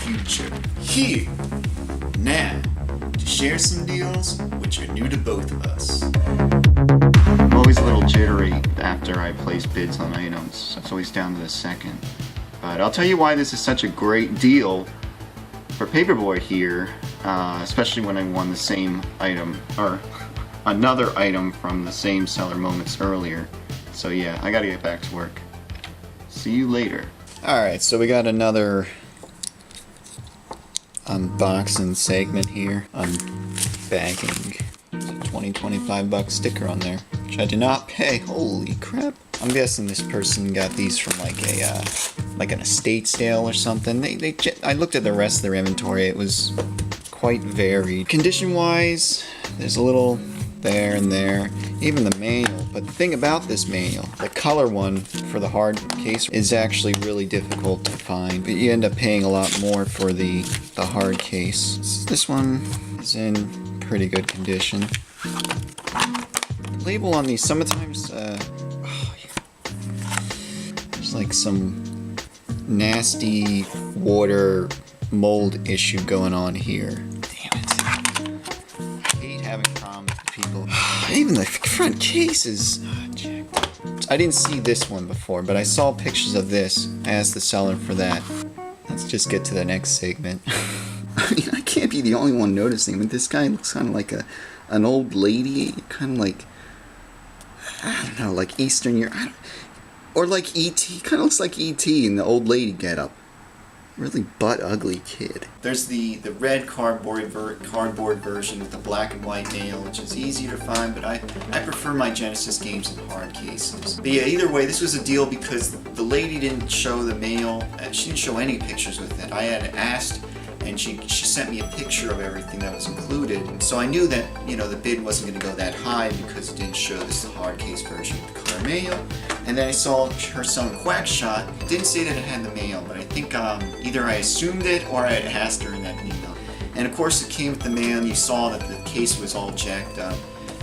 future. Here, now, to share some deals which are new to both of us. I'm always a little jittery after I place bids on items. It's always down to the second. But I'll tell you why this is such a great deal for Paperboy here, especially when I won the same item, or another item from the same seller moments earlier. So yeah, I gotta get back to work. See you later. Alright, so we got another unboxing segment here. Unbagging. There's a $20-25 sticker on there, which I did not pay. Holy crap. I'm guessing this person got these from like a like an estate sale or something. I looked at the rest of their inventory. It was quite varied. Condition wise, there's a little there and there, even the manual. But the thing about this manual, the color one for the hard case is actually really difficult to find, but you end up paying a lot more for the hard case. This one is in pretty good condition. The label on these, sometimes there's like some nasty water mold issue going on here. Damn it. I hate having problems with people. Even the front cases. I didn't see this one before, but I saw pictures of this. I asked the seller for that. Let's just get to the next segment. I mean, I can't be the only one noticing, but this guy looks kind of like an old lady, kind of like, I don't know, like Eastern Europe, or like E.T., kind of looks like E.T. in the old lady getup. Really butt ugly kid. There's the red cardboard version with the black and white nail, which is easier to find, but I prefer my Genesis games in hard cases. But yeah, either way, this was a deal because the lady didn't show the mail, and she didn't show any pictures with it. I had asked, and she sent me a picture of everything that was included. So I knew that, you know, the bid wasn't going to go that high because it didn't show this hard case version with the color mail. And then I saw her selling Quackshot. It didn't say that it had the mail, but I think either I assumed it or I had asked her in that email. And of course it came with the mail, and you saw that the case was all jacked up.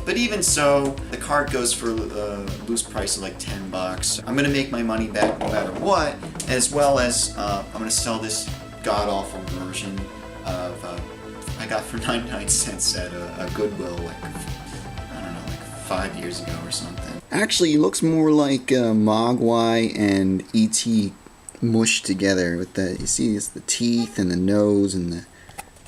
But even so, the cart goes for a loose price of like $10. I'm going to make my money back no matter what, as well as I'm going to sell this god-awful version of I got for 99 cents at a Goodwill, like, I don't know, like 5 years ago or something. Actually, it looks more like Mogwai and E.T. mushed together with the, you see, it's the teeth and the nose and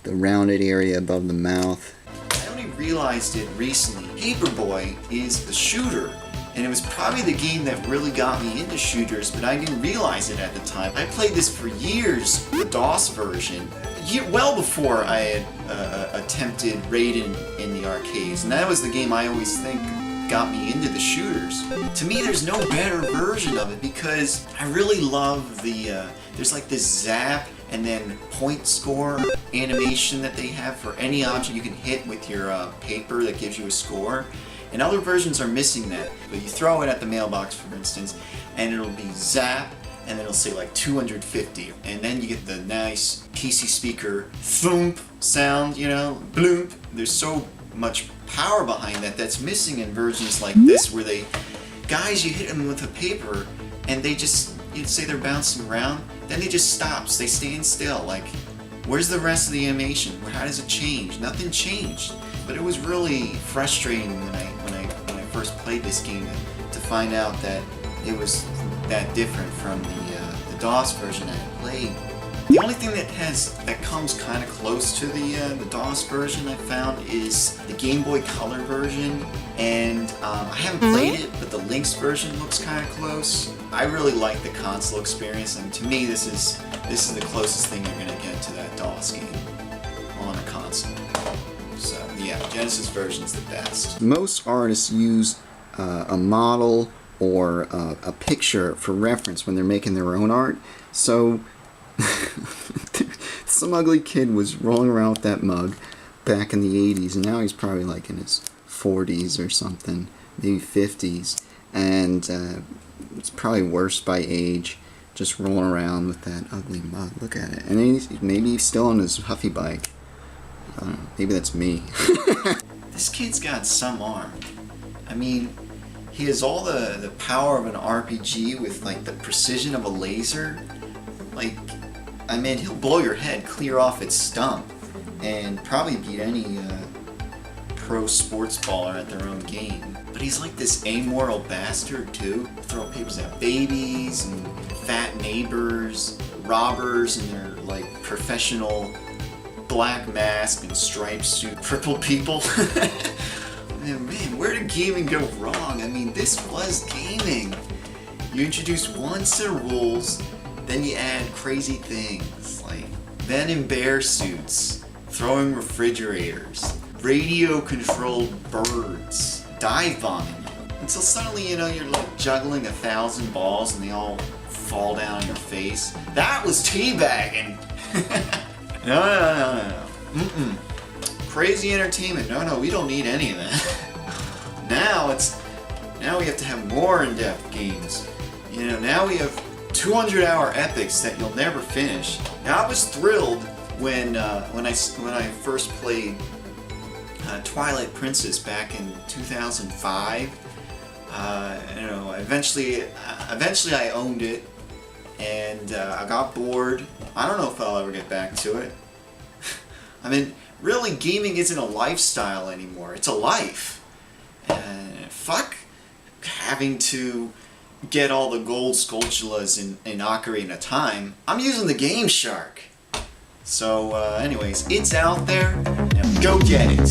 the rounded area above the mouth. I only realized it recently. Paperboy is the shooter. And it was probably the game that really got me into shooters, but I didn't realize it at the time. I played this for years, the DOS version, well before I had attempted Raiden in the arcades. And that was the game I always think got me into the shooters. To me, there's no better version of it because I really love the, there's like this zap and then point score animation that they have for any object you can hit with your paper that gives you a score. And other versions are missing that. But you throw it at the mailbox, for instance, and it'll be zap, and then it'll say like 250. And then you get the nice PC speaker thump sound, you know, bloop. There's so much power behind that that's missing in versions like this, where guys, you hit them with a paper, and they just, you'd say they're bouncing around, then they just stops, they stand still. Like, where's the rest of the animation? How does it change? Nothing changed. But it was really frustrating when I first played this game to find out that it was that different from the DOS version I had played. The only thing that comes kind of close to the DOS version I found is the Game Boy Color version, and I haven't played it, but the Lynx version looks kind of close. I really like the console experience, and to me this is the closest thing you're gonna get to that DOS game on a console. So yeah, Genesis version's the best. Most artists use a model or a picture for reference when they're making their own art. So some ugly kid was rolling around with that mug back in the 80s, and now he's probably like in his 40s or something, maybe 50s, and it's probably worse by age, just rolling around with that ugly mug. Look at it. And maybe he's still on his Huffy bike. I don't know, maybe that's me. This kid's got some arm. I mean, he has all the power of an RPG with like the precision of a laser. Like, I mean, he'll blow your head clear off its stump and probably beat any pro sports baller at their own game. But he's like this amoral bastard too. Throw papers at babies and fat neighbors, robbers in their like professional black mask and striped suit, crippled people. Man, where did gaming go wrong? I mean, this was gaming. You introduce one set of rules, then you add crazy things like men in bear suits, throwing refrigerators, radio-controlled birds, dive bombing you. Until suddenly, you know, you're like juggling 1,000 balls and they all fall down on your face. That was teabagging! No. Mm-mm. Crazy entertainment. No, we don't need any of that. Now we have to have more in-depth games. You know, now we have 200-hour epics that you'll never finish. Now I was thrilled when I first played Twilight Princess back in 2005. You know, eventually I owned it, and I got bored. I don't know if I'll ever get back to it. I mean, really, gaming isn't a lifestyle anymore. It's a life. And fuck having to get all the gold Skulltulas in Ocarina of Time. I'm using the Game Shark. So, anyways, it's out there. Now go get it.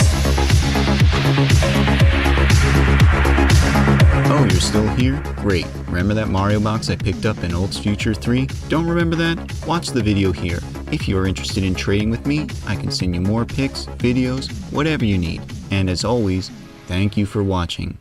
Oh, you're still here? Great. Remember that Mario box I picked up in ULTS Future 3? Don't remember that? Watch the video here. If you are interested in trading with me, I can send you more pics, videos, whatever you need. And as always, thank you for watching.